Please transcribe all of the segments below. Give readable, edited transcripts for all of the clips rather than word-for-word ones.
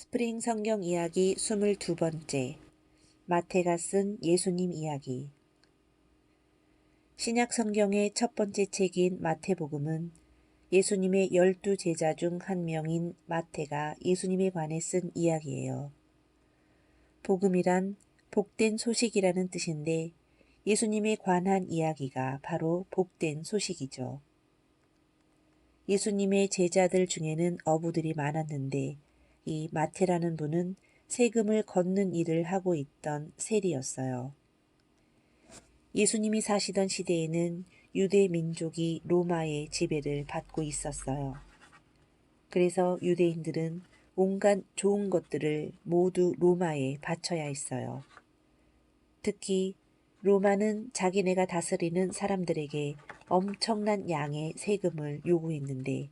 스프링 성경 이야기 22번째 마태가 쓴 예수님 이야기. 신약 성경의 첫 번째 책인 마태복음은 예수님의 12 제자 중 한 명인 마태가 예수님에 관해 쓴 이야기예요. 복음이란 복된 소식이라는 뜻인데 예수님에 관한 이야기가 바로 복된 소식이죠. 예수님의 제자들 중에는 어부들이 많았는데 이 마태라는 분은 세금을 걷는 일을 하고 있던 세리였어요. 예수님이 사시던 시대에는 유대 민족이 로마의 지배를 받고 있었어요. 그래서 유대인들은 온갖 좋은 것들을 모두 로마에 바쳐야 했어요. 특히 로마는 자기네가 다스리는 사람들에게 엄청난 양의 세금을 요구했는데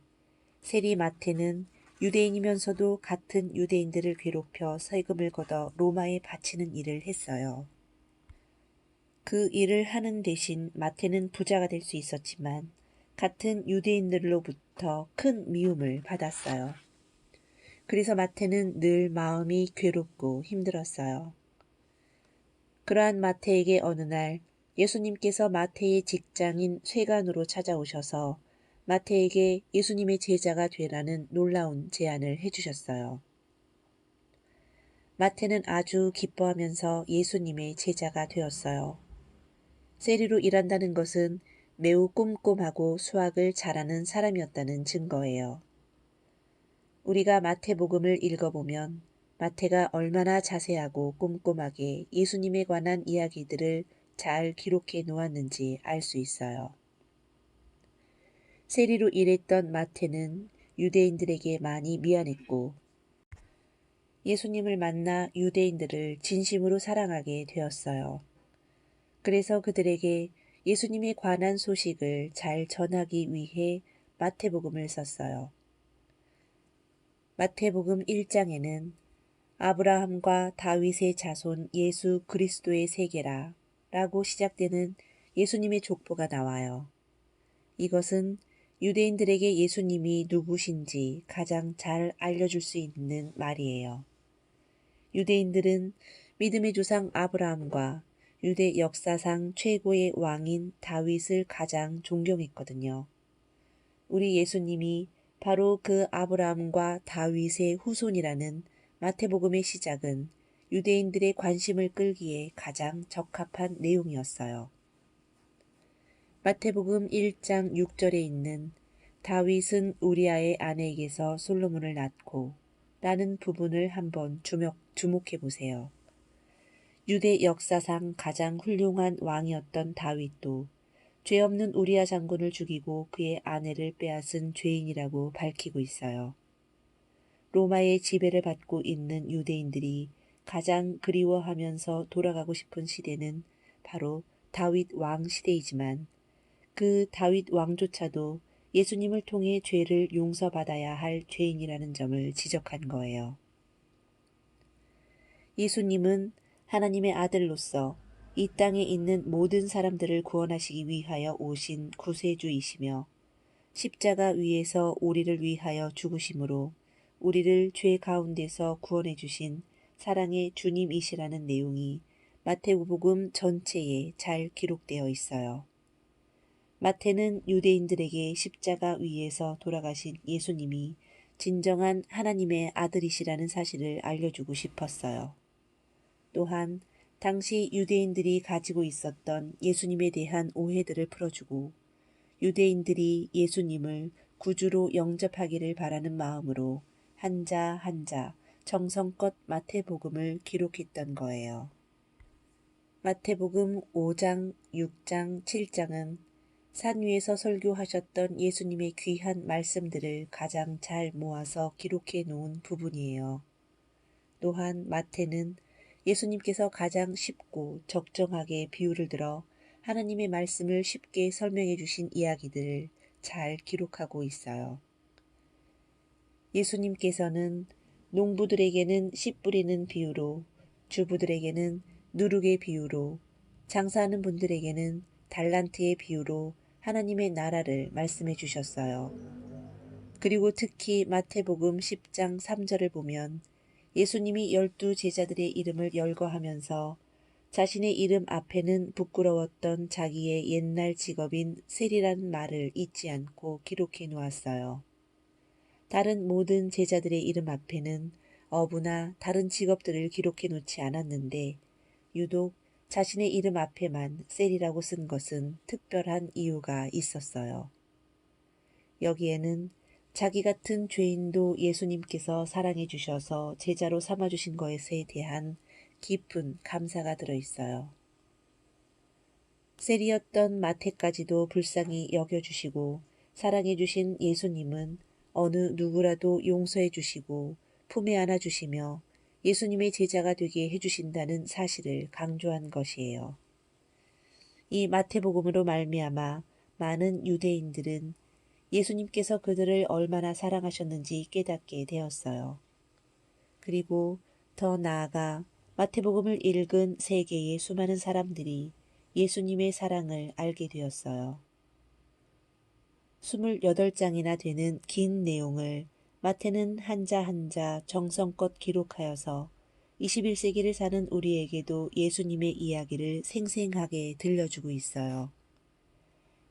세리 마태는 유대인이면서도 같은 유대인들을 괴롭혀 세금을 걷어 로마에 바치는 일을 했어요. 그 일을 하는 대신 마태는 부자가 될 수 있었지만 같은 유대인들로부터 큰 미움을 받았어요. 그래서 마태는 늘 마음이 괴롭고 힘들었어요. 그러한 마태에게 어느 날 예수님께서 마태의 직장인 쇠관으로 찾아오셔서 마태에게 예수님의 제자가 되라는 놀라운 제안을 해주셨어요. 마태는 아주 기뻐하면서 예수님의 제자가 되었어요. 세리로 일한다는 것은 매우 꼼꼼하고 수학을 잘하는 사람이었다는 증거예요. 우리가 마태복음을 읽어보면 마태가 얼마나 자세하고 꼼꼼하게 예수님에 관한 이야기들을 잘 기록해 놓았는지 알 수 있어요. 세리로 일했던 마태는 유대인들에게 많이 미안했고 예수님을 만나 유대인들을 진심으로 사랑하게 되었어요. 그래서 그들에게 예수님에 관한 소식을 잘 전하기 위해 마태복음을 썼어요. 마태복음 1장에는 아브라함과 다윗의 자손 예수 그리스도의 세계라 라고 시작되는 예수님의 족보가 나와요. 이것은 유대인들에게 예수님이 누구신지 가장 잘 알려줄 수 있는 말이에요. 유대인들은 믿음의 조상 아브라함과 유대 역사상 최고의 왕인 다윗을 가장 존경했거든요. 우리 예수님이 바로 그 아브라함과 다윗의 후손이라는 마태복음의 시작은 유대인들의 관심을 끌기에 가장 적합한 내용이었어요. 마태복음 1장 6절에 있는 다윗은 우리아의 아내에게서 솔로몬을 낳고 라는 부분을 한번 주목해 보세요. 유대 역사상 가장 훌륭한 왕이었던 다윗도 죄 없는 우리아 장군을 죽이고 그의 아내를 빼앗은 죄인이라고 밝히고 있어요. 로마의 지배를 받고 있는 유대인들이 가장 그리워하면서 돌아가고 싶은 시대는 바로 다윗 왕 시대이지만 그 다윗 왕조차도 예수님을 통해 죄를 용서받아야 할 죄인이라는 점을 지적한 거예요. 예수님은 하나님의 아들로서 이 땅에 있는 모든 사람들을 구원하시기 위하여 오신 구세주이시며 십자가 위에서 우리를 위하여 죽으심으로 우리를 죄 가운데서 구원해 주신 사랑의 주님이시라는 내용이 마태복음 전체에 잘 기록되어 있어요. 마태는 유대인들에게 십자가 위에서 돌아가신 예수님이 진정한 하나님의 아들이시라는 사실을 알려주고 싶었어요. 또한 당시 유대인들이 가지고 있었던 예수님에 대한 오해들을 풀어주고 유대인들이 예수님을 구주로 영접하기를 바라는 마음으로 한자 한자 정성껏 마태복음을 기록했던 거예요. 마태복음 5장, 6장, 7장은 산 위에서 설교하셨던 예수님의 귀한 말씀들을 가장 잘 모아서 기록해 놓은 부분이에요. 또한 마태는 예수님께서 가장 쉽고 적정하게 비유를 들어 하나님의 말씀을 쉽게 설명해 주신 이야기들을 잘 기록하고 있어요. 예수님께서는 농부들에게는 씨 뿌리는 비유로, 주부들에게는 누룩의 비유로, 장사하는 분들에게는 달란트의 비유로 하나님의 나라를 말씀해 주셨어요. 그리고 특히 마태복음 10장 3절을 보면 예수님이 12 제자들의 이름을 열거하면서 자신의 이름 앞에는 부끄러웠던 자기의 옛날 직업인 세리라는 말을 잊지 않고 기록해 놓았어요. 다른 모든 제자들의 이름 앞에는 어부나 다른 직업들을 기록해 놓지 않았는데 유독 자신의 이름 앞에만 셀이라고 쓴 것은 특별한 이유가 있었어요. 여기에는 자기 같은 죄인도 예수님께서 사랑해 주셔서 제자로 삼아 주신 것에 대한 깊은 감사가 들어 있어요. 셀이었던 마태까지도 불쌍히 여겨주시고 사랑해 주신 예수님은 어느 누구라도 용서해 주시고 품에 안아 주시며 예수님의 제자가 되게 해주신다는 사실을 강조한 것이에요. 이 마태복음으로 말미암아 많은 유대인들은 예수님께서 그들을 얼마나 사랑하셨는지 깨닫게 되었어요. 그리고 더 나아가 마태복음을 읽은 세계의 수많은 사람들이 예수님의 사랑을 알게 되었어요. 28장이나 되는 긴 내용을 마태는 한자 한자 정성껏 기록하여서 21세기를 사는 우리에게도 예수님의 이야기를 생생하게 들려주고 있어요.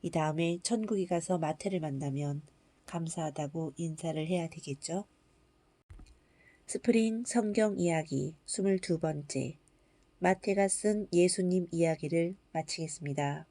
이 다음에 천국에 가서 마태를 만나면 감사하다고 인사를 해야 되겠죠? 스프링 성경 이야기 22번째 마태가 쓴 예수님 이야기를 마치겠습니다.